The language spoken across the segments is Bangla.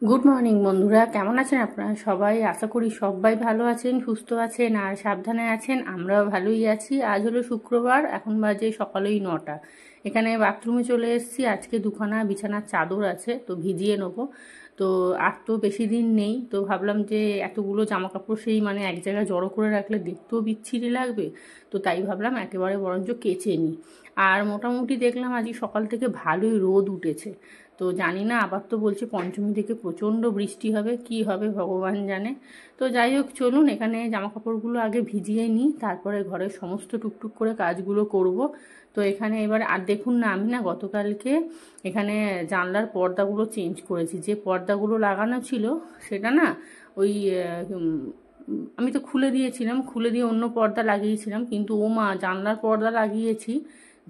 গুড মর্নিং বন্ধুরা, কেমন আছেন আপনারা সবাই? আশা করি সবাই ভালো আছেন, সুস্থ আছেন আর সাবধানে আছেন। আমরাও ভালোই আছি। আজ হলো শুক্রবার, এখন বাজে সকালেই 9টা। এখানে বাথরুমে চলে এসেছি। আজকে দুখানা বিছানার চাদর আছে, তো ভিজিয়ে নেবো। তো আর তো বেশি দিন নেই, তো ভাবলাম যে এতগুলো জামা কাপড় সেই মানে এক জায়গায় জড়ো করে রাখলে দেখতেও বিচ্ছিরি লাগবে। তো তাই ভাবলাম একেবারে বরঞ্চ কেচে নিই। আর মোটামুটি দেখলাম আজকে সকাল থেকে ভালোই রোদ উঠেছে। তো জানি না, আবার তো বলছে পঞ্চমী থেকে প্রচণ্ড বৃষ্টি হবে, কি হবে ভগবান জানে। তো যাই হোক, চলুন এখানে জামা কাপড়গুলো আগে ভিজিয়ে নিই, তারপরে ঘরের সমস্ত টুকটুক করে কাজগুলো করব। তো এখানে এবার আর দেখুন না, আমি না গতকালকে এখানে জানলার পর্দাগুলো চেঞ্জ করেছি। যে পর্দাগুলো লাগানো ছিল সেটা না ওই আমি তো খুলে দিয়েছিলাম, খুলে দিয়ে অন্য পর্দা লাগিয়েছিলাম, কিন্তু ও মা, জানলার পর্দা লাগিয়েছি,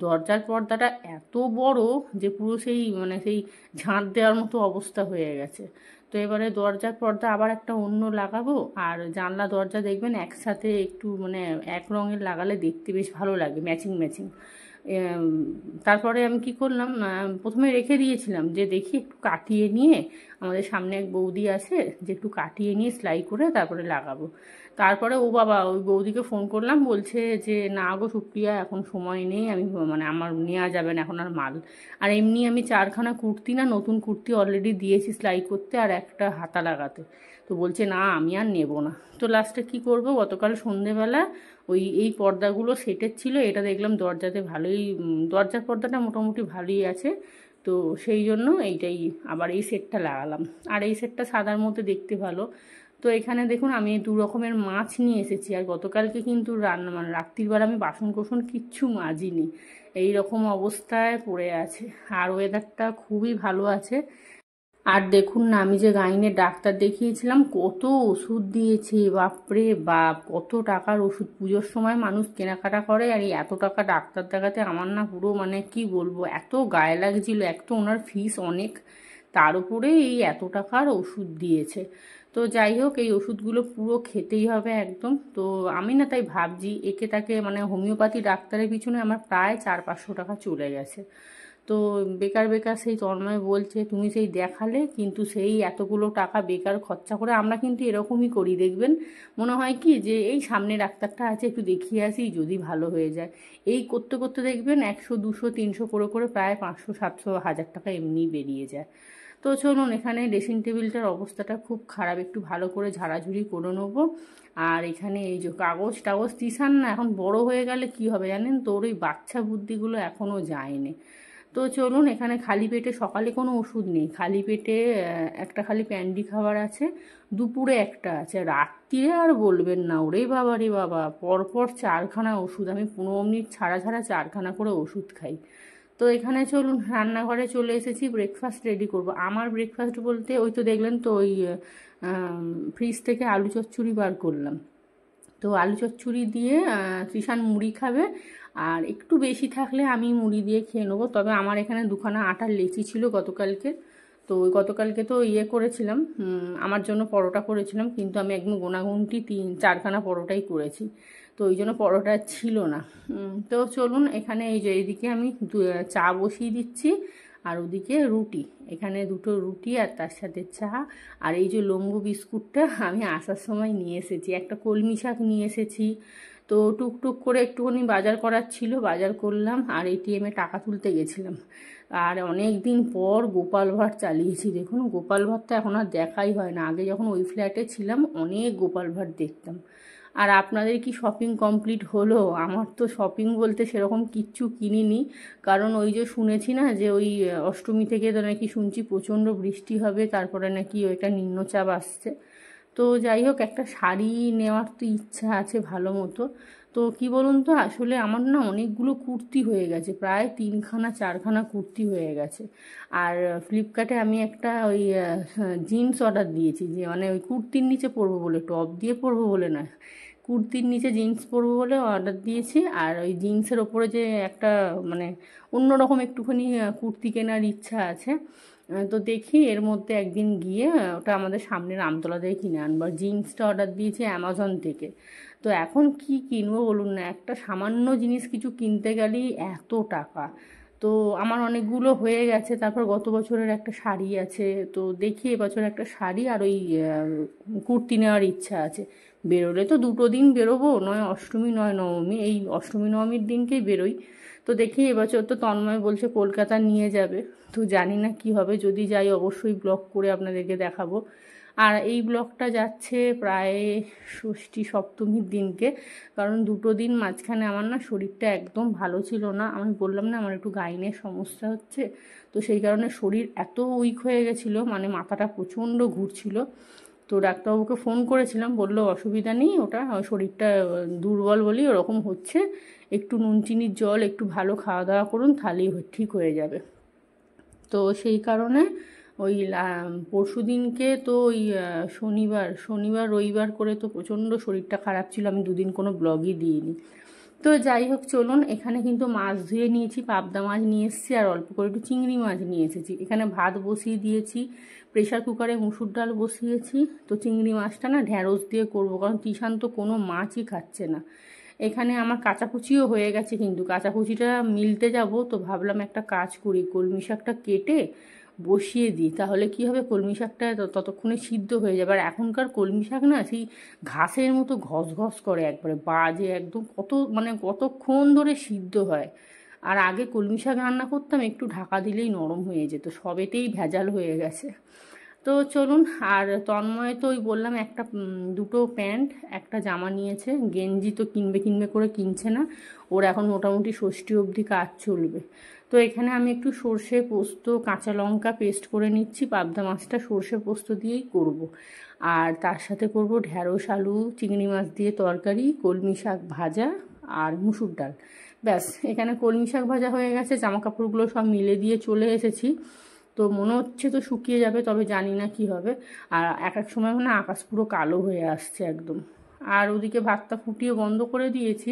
দরজার পর্দাটা এত বড় যে পুরো সেই মানে সেই ঝাঁট দেওয়ার মতো অবস্থা হয়ে গেছে। তো এবারে দরজার পর্দা আবার একটা অন্য লাগাবো, আর জানলা দরজা দেখবেন একসাথে একটু মানে এক রঙের লাগালে দেখতে বেশ ভালো লাগে, ম্যাচিং ম্যাচিং। তারপরে আমি কি করলাম, প্রথমে রেখে দিয়েছিলাম যে দেখি একটু কাটিয়ে নিয়ে, আমাদের সামনে এক বৌদি আছে, যে একটু কাটিয়ে নিয়ে সেলাই করে তারপরে লাগাবো। তারপরে ও বাবা, ওই বৌদিকে ফোন করলাম, বলছে যে না গো সুপ্রিয়া, এখন সময় নেই, আমি মানে আমার নেওয়া যাবে না এখন আর মাল। আর এমনি আমি 4খানা কুর্তি, না নতুন কুর্তি অলরেডি দিয়েছি সেলাই করতে আর একটা হাতা লাগাতে। তো বলছে না আমি আর নেব না। তো লাস্টে কি করব, গতকাল সন্ধেবেলা এই পর্দাগুলো সেটের ছিল, এটা দেখলাম দরজাতে ভালোই, দরজার পর্দাটা মোটামুটি ভালোই আছে। তো সেই জন্য এইটাই আবার এই সেটটা লাগালাম। আর এই সেটটা সাদার মধ্যে দেখতে ভালো। তো এখানে দেখুন আমি 2 রকমের মাছ নিয়ে এসেছি। আর গতকালকে কিন্তু রান্না মানে রাত্রিবেলা আমি বাসন কোসন কিচ্ছু মাজিনি, এই রকম অবস্থায় পড়ে আছে। আর ওয়েদারটা খুবই ভালো আছে। আর দেখুন না, আমি যে গাইনের ডাক্তার দেখিয়েছিলাম, কত ওষুধ দিয়েছে, বাপরে বাপ, কত টাকার ওষুধ। পুজোর সময় মানুষ কেনাকাটা করে, আর এই এত টাকা ডাক্তার দেখাতে আমার না পুরো মানে কি বলবো, এত গায়ে লাগছিল। এক তো ওনার ফিস অনেক, তার উপরে এই এত টাকার ওষুধ দিয়েছে। তো যাই হোক, এই ওষুধগুলো পুরো খেতেই হবে একদম। তো আমি না তাই ভাবছি, একে তাকে মানে হোমিওপ্যাথি ডাক্তারের পিছনে আমার প্রায় 400-500 টাকা চলে গেছে। তো বেকার বেকার সেই তন্ময় বলছে তুমি সেই দেখালে, কিন্তু সেই এতগুলো টাকা বেকার খরচা করে আমরা কিন্তু এরকমই করি দেখবেন। মনে হয় কি যে এই সামনে ডাক্তারটা আছে, একটু দেখিয়ে আসি যদি ভালো হয়ে যায়। এই করতে করতে দেখবেন 100, 200, 300 করে করে প্রায় 500, 700, 1000 টাকা এমনি বেরিয়ে যায়। তো চলুন, এখানে ড্রেসিং টেবিলটার অবস্থাটা খুব খারাপ, একটু ভালো করে ঝাড়াঝুড়ি করে নেবো। আর এখানে এই যে কাগজ টাগজ, তিসান না এখন বড় হয়ে গেলে কি হবে জানেন তো, ওর ওই বাচ্চা বুদ্ধিগুলো এখনও যায়নি। তো চলুন, এখানে খালি পেটে, সকালে কোনো ওষুধ নেই, খালি পেটে একটা খালি প্যান্ডি খাবার আছে, দুপুরে একটা আছে, রাত্রিরে আর বলবেন না, ওরে বাবা রে বাবা, পরপর 4খানা ওষুধ। আমি 15 মিনিট ছাড়া ছাড়া 4খানা করে ওষুধ খাই। তো এখানে চলুন রান্নাঘরে চলে এসেছি, ব্রেকফাস্ট রেডি করব। আমার ব্রেকফাস্ট বলতে ওই তো দেখলেন তো, ওই ফ্রিজ থেকে আলু চচ্চড়ি বার করলাম। তো আলু চচ্চড়ি দিয়ে তৃষান মুড়ি খাবে, আর একটু বেশি থাকলে আমি মুড়ি দিয়ে খেয়ে নেবো। তবে আমার এখানে 2খানা আটার লেচি ছিল গতকালকে। তো ওই গতকালকে তো ইয়ে করেছিলাম, আমার জন্য পরোটা করেছিলাম, কিন্তু আমি একদম গোনাগুনটি 3-4খানা পরোটাই করেছি। তো ওই জন্য পরোটা ছিল না। তো চলুন, এখানে এই যে এইদিকে আমি চা বসিয়ে দিচ্ছি, আর ওদিকে রুটি, এখানে 2টো রুটি আর তার সাথে চা। আর এই যে লম্বু বিস্কুটটা আমি আসার সময় নিয়ে এসেছি, একটা কলমি শাক নিয়ে এসেছি। তো টুকটুক করে একটুখানি বাজার করার ছিল, বাজার করলাম, আর এটিএমে টাকা তুলতে গেছিলাম। আর অনেক দিন পর গোপাল ভাঁড় চালিয়েছি। দেখুন, গোপাল ভাঁড়টা এখন আর দেখাই হয় না। আগে যখন ওই ফ্ল্যাটে ছিলাম অনেক গোপাল ভাঁড় দেখতাম। আর আপনাদের কি শপিং কমপ্লিট হলো? আমার তো শপিং বলতে সেরকম কিচ্ছু কিনিনি, কারণ ওই যে শুনেছি না যে ওই অষ্টমী থেকে তো নাকি শুনছি প্রচণ্ড বৃষ্টি হবে, তারপরে নাকি ওইটা নিম্নচাপ আসছে। তো যাই হোক, একটা শাড়ি নেওয়ার তো ইচ্ছা আছে ভালো মতো। তো কি বলুন তো, আসলে আমার না অনেকগুলো কুর্তি হয়ে গেছে, প্রায় 3খানা 4খানা কুর্তি হয়ে গেছে। আর ফ্লিপকার্টে আমি একটা ওই জিন্স অর্ডার দিয়েছি, যে মানে ওই কুর্তির নিচে পরবো বলে, টপ দিয়ে পরবো বলে না, কুর্তির নিচে জিন্স পরবো বলে অর্ডার দিয়েছি। আর ওই জিন্সের ওপরে যে একটা মানে অন্যরকম একটুখানি কুর্তি কেনার ইচ্ছা আছে। তো দেখি এর মধ্যে একদিন গিয়ে ওটা আমাদের সামনের আমতলা থেকে কিনে আনবো। জিন্সটা অর্ডার দিয়েছি অ্যামাজন থেকে। তো এখন কি কিনবো বলুন না, একটা সামান্য জিনিস কিছু কিনতে গেলেই এত টাকা। তো আমার অনেকগুলো হয়ে গেছে। তারপর গত বছরের একটা শাড়ি আছে, তো দেখি এবছর একটা শাড়ি আর ওই কুর্তি নেওয়ার ইচ্ছা আছে। বেরোলে তো 2 দিন বেরোবো, নয় অষ্টমী নয় নবমী, এই অষ্টমী নবমীর দিনকেই বেরোই। তো দেখি এবছর তো তন্ময় বলছে কলকাতা নিয়ে যাবে, তো জানি না কি হবে। যদি যাই অবশ্যই ব্লগ করে আপনাদেরকে দেখাবো। আর এই ব্লগটা যাচ্ছে প্রায় ষষ্ঠী সপ্তমীর দিনকে, কারণ 2 দিন মাঝখানে আমার না শরীরটা একদম ভালো ছিল না। আমি বললাম না আমার একটু গাইনের সমস্যা হচ্ছে, তো সেই কারণে শরীর এত উইক হয়ে গেছিলো, মানে মাথাটা প্রচণ্ড ঘুরছিল। তো ডাক্তারবাবুকে ফোন করেছিলাম, বললো অসুবিধা নেই, ওটা শরীরটা দুর্বল বলেই ওরকম হচ্ছে, একটু নুন চিনির জল, একটু ভালো খাওয়া দাওয়া করুন, তাহলেই ঠিক হয়ে যাবে। তো সেই কারণে ওই পরশু দিনকে তো ওই শনিবার রবিবার করে তো প্রচণ্ড শরীরটা খারাপ ছিল, আমি 2 দিন কোনো ব্লগই দিইনি। তো যাই হোক চলুন, এখানে কিন্তু মাছ ধুয়ে নিয়েছি, পাবদা মাছ নিয়ে এসেছি, আর অল্প করে একটু চিংড়ি মাছ নিয়ে এসেছি। এখানে ভাত বসিয়ে দিয়েছি, প্রেশার কুকারে মুসুর ডাল বসিয়েছি। তো চিংড়ি মাছটা না ঢ্যাঁড়স দিয়ে করবো, কারণ তিশান তো কোনো মাছই খাচ্ছে না। এখানে আমার কাচাকুচিও হয়ে গেছে, কিন্তু কাচাকুচিটা মিলতে যাব, তো ভাবলাম একটা কাজ করি, কলমি শাকটা কেটে বসিয়ে দিই, তাহলে কি হবে কলমি শাকটা ততক্ষণে সিদ্ধ হয়ে যাবে। আর এখনকার কলমি শাক না সেই ঘাসের মতো ঘস ঘস করে, একবারে বাজে একদম, কতক্ষণ ধরে সিদ্ধ হয়। আর আগে কলমি শাক রান্না করতাম, একটু ঢাকা দিলেই নরম হয়ে যেত, সবেতেই ভেজাল হয়ে গেছে। তো চলুন। আর তন্ময় তো ওই বললাম একটা 2টো প্যান্ট একটা জামা নিয়েছে, গেঞ্জি তো কিনবে করে কিনছে না, ওর এখন মোটামুটি ষষ্ঠী অবধি কাজ চলবে। তো এখানে আমি একটু সর্ষে পোস্ত কাঁচা লঙ্কা পেস্ট করে নিচ্ছি, পাবদা মাছটা সর্ষে পোস্ত দিয়েই করব। আর তার সাথে করব ঢ্যাঁড়স আলু চিংড়ি মাছ দিয়ে তরকারি, কলমি শাক ভাজা আর মুসুর ডাল। ব্যাস, এখানে কলমি শাক ভাজা হয়ে গেছে, জামা কাপড়গুলো সব মিলে দিয়ে চলে এসেছি। তো মনে হচ্ছে তো শুকিয়ে যাবে, তবে জানি না কি হবে। আর এক সময় মানে আকাশ পুরো কালো হয়ে আসছে একদম। আর ওদিকে ভাতটা ফুটিয়ে বন্ধ করে দিয়েছি,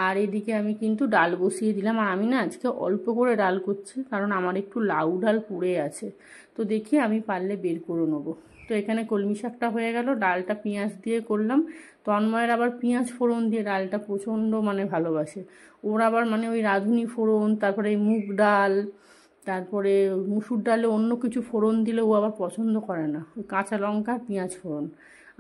আর এদিকে আমি কিন্তু ডাল বসিয়ে দিলাম। আর আমি না আজকে অল্প করে ডাল করছি, কারণ আমার একটু লাউ ডাল পড়ে আছে, তো দেখি আমি পারলে বের করে নেবো। তো এখানে কলমি শাকটা হয়ে গেল, ডালটা পেঁয়াজ দিয়ে করলাম। তন্ময়ের আবার পেঁয়াজ ফোড়ন দিয়ে ডালটা প্রচণ্ড মানে ভালোবাসে। ওর আবার মানে ওই রাঁধুনি ফোড়ন, তারপরে মুগ ডাল, তারপরে মুসুর ডালে অন্য কিছু ফোড়ন দিলে ও আবার পছন্দ করে না, ওই কাঁচা লঙ্কা পেঁয়াজ ফোড়ন।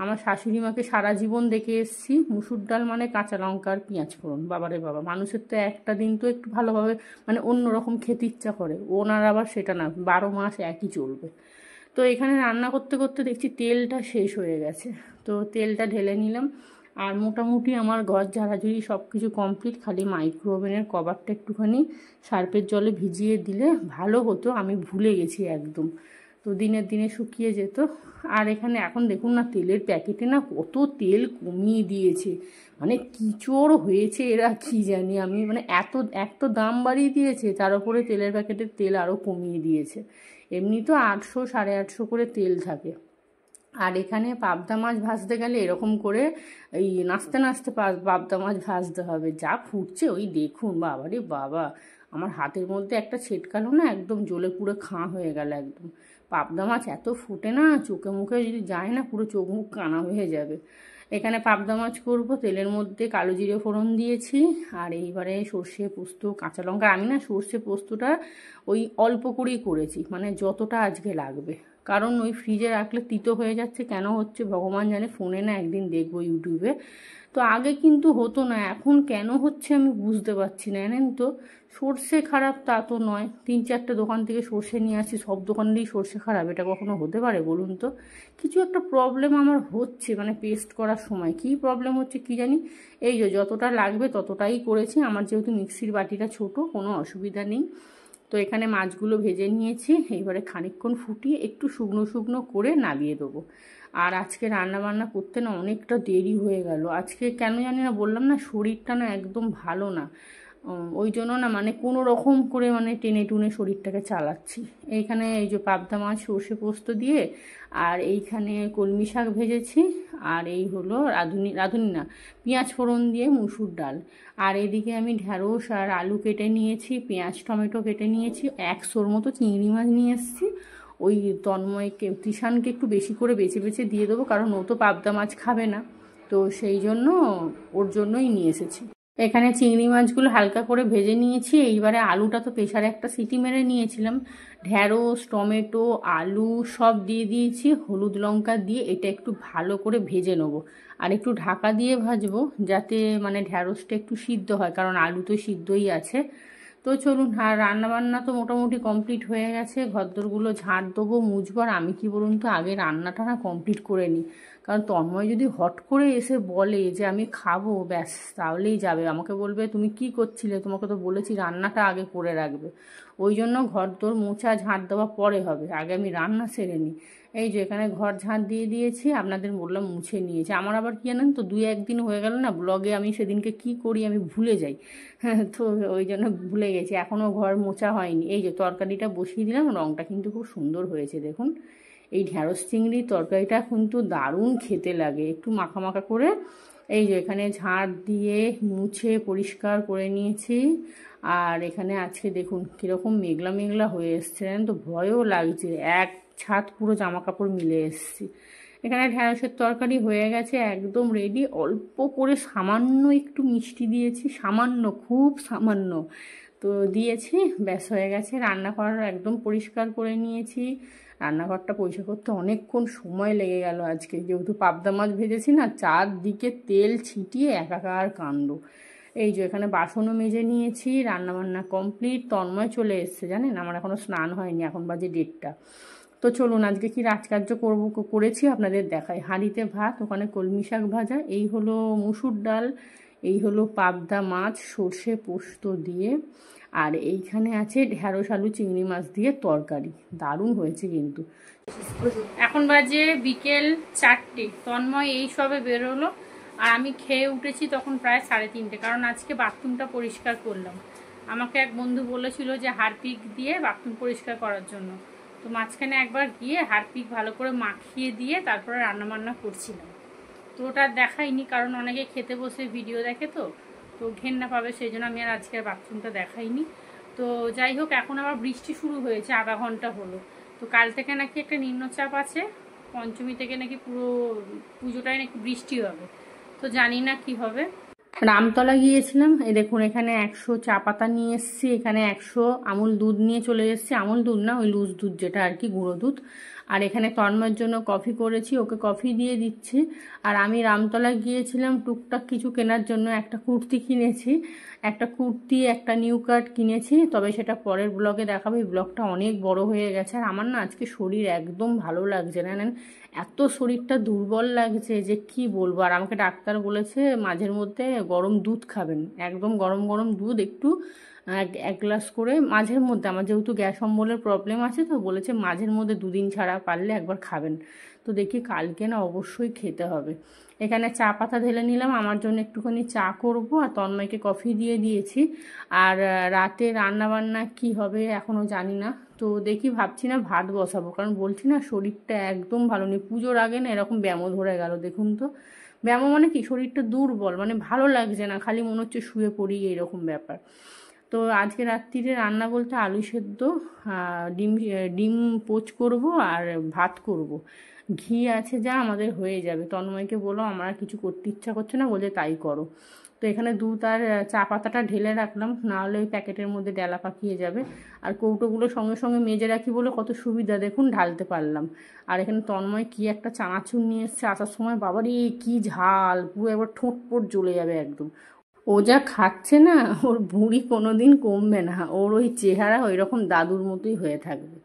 আমার শাশুড়ি মাকে সারা জীবন দেখে এসেছি, মুসুর ডাল মানে কাঁচা লঙ্কা আর পেঁয়াজ ফোড়ন, বাবারে বাবা, মানুষের তো একটা দিন তো একটু ভালোভাবে মানে অন্যরকম খেতে ইচ্ছা করে, ওনার আবার সেটা না, 12 মাস একই চলবে। তো এখানে রান্না করতে করতে দেখছি তেলটা শেষ হয়ে গেছে, তো তেলটা ঢেলে নিলাম। আর মোটামুটি আমার ঘর ঝাড়াঝুড়ি সব কিছু কমপ্লিট, খালি মাইক্রো ওভেনের কভারটা একটুখানি সার্ফের জলে ভিজিয়ে দিলে ভালো হতো, আমি ভুলে গেছি একদম, তো দিনে শুকিয়ে যেত। আর এখানে এখন দেখুন না, তেলের প্যাকেটে না কত তেল কমিয়ে দিয়েছে, মানে কি চোর হয়েছে এরা কি জানি আমি, মানে এত দাম বাড়িয়ে দিয়েছে, তার উপরে তেলের প্যাকেটের তেল আরও কমিয়ে দিয়েছে। এমনি তো 800 850 করে তেল থাকে। আর এখানে পাবদা মাছ ভাজতে গেলে এরকম করে এই নাচতে নাচতে পাবদা মাছ ভাজতে হবে, যা ফুটছে ওই দেখুন, বাবারে বাবা, আমার হাতের মধ্যে একটা ছেটকালো না, একদম জ্বলে পুরো খাঁ হয়ে গেল একদম। পাবদা মাছ এত ফুটে না, চোখে মুখে যদি যায় না পুরো চোখ মুখ কানা হয়ে যাবে। এখানে পাবদা মাছ করবো, তেলের মধ্যে কালো জিরে ফোড়ন দিয়েছি, আর এইবারে সর্ষে পোস্ত কাঁচা লঙ্কা। আমি না সর্ষে পোস্তটা ওই অল্প করেই করেছি, মানে যতটা আজকে লাগবে, কারণ ওই ফ্রিজে রাখলে তিতো হয়ে যাচ্ছে, কেন হচ্ছে ভগবান জানে, ফোনে না একদিন দেখবো ইউটিউবে। তো আগে কিন্তু হতো না, এখন কেন হচ্ছে আমি বুঝতে পারছি না, জানেন তো। সর্ষে খারাপ তা তো নয়, 3-4টে দোকান থেকে সর্ষে নিয়ে আসছি, সব দোকানেরই সর্ষে খারাপ, এটা কখনো হতে পারে বলুন তো। কিছু একটা প্রবলেম আমার হচ্ছে, মানে পেস্ট করার সময় কী প্রবলেম হচ্ছে কি জানি। এই যে যতটা লাগবে ততটাই করেছি, আমার যেহেতু মিক্সির বাটিটা ছোট, কোনো অসুবিধা নেই। তো এখানে মাছগুলো ভেজে নিয়েছি, এইবারে খানিকক্ষণ ফুটিয়ে একটু শুকনো শুকনো করে নামিয়ে দেবো। আর আজকে রান্না বান্না করতে না অনেকটা দেরি হয়ে গেল, আজকে কেন জানি না, বললাম না শরীরটা না একদম ভালো না, ওই জন্য না মানে কোনো রকম করে মানে টেনে টুনে শরীরটাকে চালাচ্ছি। এইখানে এই যে পাবদা মাছ সর্ষে পোস্ত দিয়ে, আর এইখানে কলমি শাক ভেজেছি, আর এই হলো রাঁধুনি না পেঁয়াজ ফোড়ন দিয়ে মুসুর ডাল। আর এদিকে আমি ঢ্যাঁড়স আর আলু কেটে নিয়েছি, পেঁয়াজ টমেটো কেটে নিয়েছি, 100-র মতো চিংড়ি মাছ নিয়ে এসেছি। ওই তন্ময়কে তিশানকে একটু বেশি করে বেছে বেছে দিয়ে দেবো, কারণ ও তো পাবদা মাছ খাবে না, তো সেই জন্য ওর জন্যই নিয়ে এসেছি। এখানে চিংড়ি মাছগুলো হালকা করে ভেজে নিয়েছি। এইবারে আলুটা তো প্রেসারে একটা সিটি মেরে নিয়েছিলাম, ঢ্যাঁড়স টমেটো আলু সব দিয়ে দিয়েছি, হলুদ লঙ্কা দিয়ে এটা একটু ভালো করে ভেজে নেবো আর একটু ঢাকা দিয়ে ভাজবো যাতে মানে ঢ্যাঁড়সটা একটু সিদ্ধ হয়, কারণ আলু তো সিদ্ধই আছে। তো চলুন, আর রান্নাবান্না তো মোটামুটি কমপ্লিট হয়ে গেছে, ঘরদোরগুলো ঝাড় দেবো মুছবো। আর আমি কি বলুন তো, আগে রান্নাটা না কমপ্লিট করে নিই, কারণ তন্ময় যদি হট করে এসে বলে যে আমি খাবো, ব্যাস তাহলেই যাবে, আমাকে বলবে তুমি কি করছিলে, তোমাকে তো বলেছি রান্নাটা আগে করে রাখবে। ওই জন্য ঘরদোর মোছা ঝাঁট দেওয়া পরে হবে, আগে আমি রান্না সেরে নিই। এই যে এখানে ঘর ঝাঁট দিয়ে দিয়েছি, আপনাদের বললাম মুছে নিয়েছি। আমার আবার কি জানেন তো, 2-1 দিন হয়ে গেল না ব্লগে আমি সেদিনকে কি করি আমি ভুলে যাই। হ্যাঁ, তো ওই জন্য ভুলে গেছি, এখনও ঘর মোছা হয়নি। এই যে তরকারিটা বসিয়ে দিলাম, রঙটা কিন্তু খুব সুন্দর হয়েছে দেখুন। এই ঢ্যাঁড়স চিংড়ির তরকারিটা কিন্তু দারুণ খেতে লাগে, একটু মাখা মাখা করে। এই যে এখানে ঝাড় দিয়ে মুছে পরিষ্কার করে নিয়েছি। আর এখানে আজকে দেখুন কীরকম মেঘলা মেঘলা হয়ে এসছে, জানেন তো ভয়ও লাগছে, এক ছাদ পুরো জামা কাপড় মিলে এসছি। এখানে ঢ্যাঁড়সের তরকারি হয়ে গেছে একদম রেডি। অল্প করে সামান্য একটু মিষ্টি দিয়েছি, সামান্য, খুব সামান্য তো দিয়েছি, ব্যাস হয়ে গেছে। রান্নাঘর একদম পরিষ্কার করে নিয়েছি। রান্নাঘরটা পরিষ্কার করতে অনেকক্ষণ সময় লেগে গেল আজকে, যেহেতু পাবদা মাছ ভেজেছি না, চারদিকে তেল ছিটিয়ে একাকার কাণ্ড। এই যে এখানে বাসনও মেজে নিয়েছি, রান্নাবান্না কমপ্লিট। তন্ময় চলে এসছে জানেন, আমার এখনও স্নান হয়নি, এখন বাজে 1:30। তো চলুন আজকে কি রাজকার্য করেছি আপনাদের দেখাই। হাঁড়িতে ভাত, ওখানে কলমি শাক ভাজা, এই হলো মুসুর ডাল, এই হলো পাবদা মাছ সর্ষে পোস্ত দিয়ে, আর এইখানে আছে ঢ্যাঁড়স আলু চিংড়ি মাছ দিয়ে তরকারি, দারুণ হয়েছে কিন্তু। এখন বাজে বিকেল 4টে, তন্ময় এই সবে বেরোলো আর আমি খেয়ে উঠেছি তখন প্রায় 3:30, কারণ আজকে বাথরুমটা পরিষ্কার করলাম। আমাকে এক বন্ধু বলেছিল যে হারপিক দিয়ে বাথরুম পরিষ্কার করার জন্য, তো মাঝখানে একবার গিয়ে হারপিক ভালো করে মাখিয়ে দিয়ে তারপরে রান্নাবান্না করছিলাম। তো ওটা দেখাইনি, কারণ অনেকে খেতে বসে ভিডিও দেখে, তো তো ঘেন্না পাবে, সেই জন্য আমি আর আজকে বাথরুমটা দেখাইনি। তো যাই হোক, এখন আবার বৃষ্টি শুরু হয়েছে, আধা ঘন্টা হলো। তো কাল থেকে নাকি একটা নিম্নচাপ আছে, পঞ্চমী থেকে নাকি পুরো পুজোটাই নাকি বৃষ্টি হবে, তো জানি না কি হবে। রামতলা গিয়েছিলাম, এই দেখুন এখানে 100 চা পাতা নিয়ে এসেছি, এখানে 100 আমুল দুধ নিয়ে চলে এসেছি, আমুল দুধ না, ওই লুজ দুধ যেটা আর কি, গুঁড়ো দুধ। আর এখানে তন্ময়ের জন্য কফি করেছি, ওকে কফি দিয়ে দিচ্ছি। আর আমি রামতলা গিয়েছিলাম টুকটাক কিছু কেনার জন্য, একটা কুর্তি কিনেছি, একটা কুর্তি, একটা নিউ কাট কিনেছি, তবে সেটা পরের ব্লগে দেখাবো, এই ব্লগটা অনেক বড় হয়ে গেছে। আর আমার না আজকে শরীর একদম ভালো লাগছে না, এত শরীরটা দুর্বল লাগছে যে কি বলবো। আর আমাকে ডাক্তার বলেছে মাঝের মধ্যে গরম দুধ খাবেন, একদম গরম গরম দুধ একটু 1 গ্লাস করে মাঝের মধ্যে, আমার যেহেতু গ্যাস অম্বলের প্রবলেম আছে, তো বলেছে মাঝের মধ্যে 2 দিন ছাড়া পারলে একবার খাবেন। তো দেখি কালকে না অবশ্যই খেতে হবে। এখানে চা পাতা ঢেলে নিলাম, আমার জন্য একটুখানি চা করব, আর তন্ময়কে কফি দিয়ে দিয়েছি। আর রাতে রান্নাবান্না কি হবে এখনও জানি না, তো দেখি, ভাবছি না ভাত বসাবো, কারণ বলছি না শরীরটা একদম ভালো নেই। পুজোর আগে না এরকম ব্যামো ধরে গেল, দেখুন তো। ব্যামো মানে কি, শরীরটা দুর্বল, মানে ভালো লাগছে না, খালি মনে হচ্ছে শুয়ে পড়ি, এইরকম ব্যাপার। তো আজকে রাত্রিরে রান্না বলতে আলু সেদ্ধ, ডিম ডিম পোচ করব, আর ভাত করব। ঘি আছে যা, আমাদের হয়ে যাবে। তন্ময়কে বলো, আমার আর কিছু করতে ইচ্ছা করছে না, বলে তাই করো। তো এখানে দুধ আর চা পাতাটা ঢেলে রাখলাম, নাহলে ওই প্যাকেটের মধ্যে ডেলা পাকিয়ে যাবে। আর কৌটোগুলো সঙ্গে সঙ্গে মেজে রাখি বলে কত সুবিধা, দেখুন ঢালতে পারলাম। আর এখানে তন্ময় কি একটা চানাচুর নিয়ে এসছে আসার সময়, বাবারই কি ঝাল, পুরো একবার ঠোঁট পোট জ্বলে যাবে একদম। ও যা খাচ্ছে না, ওর ভুঁড়ি কোনো দিন কমবে না, ওর ওই চেহারা ওই রকম দাদুর মতোই হয়ে থাকবে।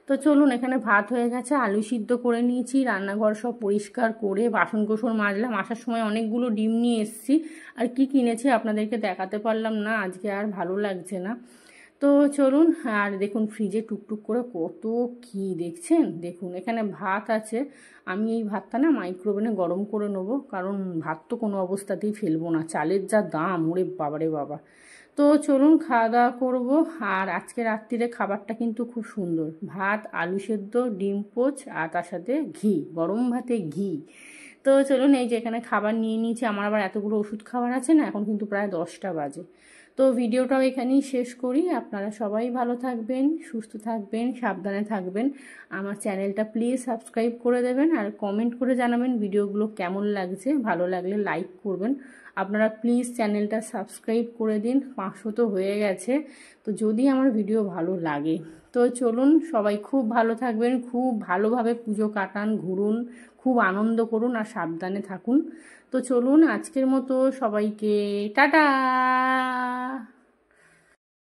তো চলুন, এখানে ভাত হয়ে গেছে, আলু সিদ্ধ করে নিয়েছি, রান্নাঘর সব পরিষ্কার করে বাসন কোসন মাজলাম। আসার সময় অনেকগুলো ডিম নিয়ে এসেছি, আর কি কিনেছি আপনাদেরকে দেখাতে পারলাম না আজকে, আর ভালো লাগছে না। তো চলুন, আর দেখুন ফ্রিজে টুকটুক করে কত কি দেখছেন, দেখুন এখানে ভাত আছে। আমি এই ভাতটা না মাইক্রোওভেনে গরম করে নেবো, কারণ ভাত তো কোনো অবস্থাতেই ফেলবো না, চালের যা দাম, ওরে বাবারে বাবা। তো চলুন খাওয়া দাওয়া করবো। আর আজকে রাত্রিরে খাবারটা কিন্তু খুব সুন্দর, ভাত আলু সেদ্ধ ডিম পোচ, আর তার সাথে ঘি, গরম ভাতে ঘি। তো চলুন, এই যে এখানে খাবার নিয়ে নিয়েছি, আমার আবার এতগুলো ওষুধ খাবার আছে না, এখন কিন্তু প্রায় 10টা বাজে। তো ভিডিওটাও এখানেই শেষ করি। আপনারা সবাই ভালো থাকবেন, সুস্থ থাকবেন, সাবধানে থাকবেন। আমার চ্যানেলটা প্লিজ সাবস্ক্রাইব করে দেবেন, আর কমেন্ট করে জানাবেন ভিডিওগুলো কেমন লাগছে, ভালো লাগলে লাইক করবেন। আপনারা প্লিজ চ্যানেলটা সাবস্ক্রাইব করে দিন, 500 তো হয়ে গেছে। তো যদি আমার ভিডিও ভালো লাগে তো চলুন, সবাই খুব ভালো থাকবেন, খুব ভালোভাবে পুজো কাটান, ঘুরুন, খুব আনন্দ করুন আর সাবধানে থাকুন। তো চলুন, আজকের মতো সবাইকে টাটা।